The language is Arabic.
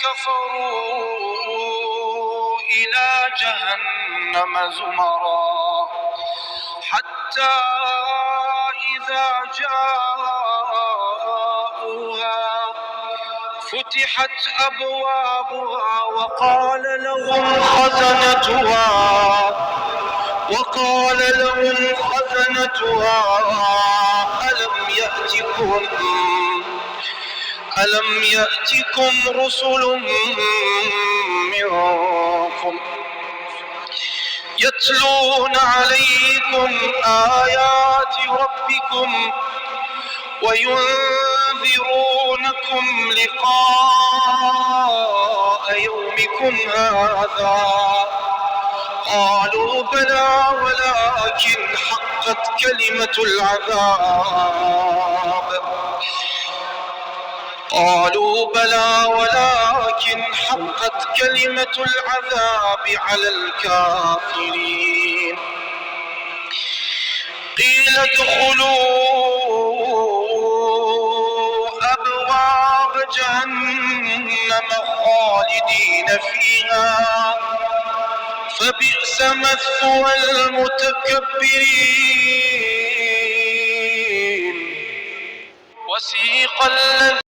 كفروا إلى جهنم زمرا حتى إذا جاءوها فتحت أبوابها وقال لهم خزنتها ألم يأتكم رسل منكم يتلون عليكم آيات ربكم وينذرونكم لقاء يومكم هذا قالوا بلى ولكن حقت كلمة العذاب على الكافرين قيل ادخلوا أبواب جهنم خالدين فيها فبئس مثوى المتكبرين. وسيق الذين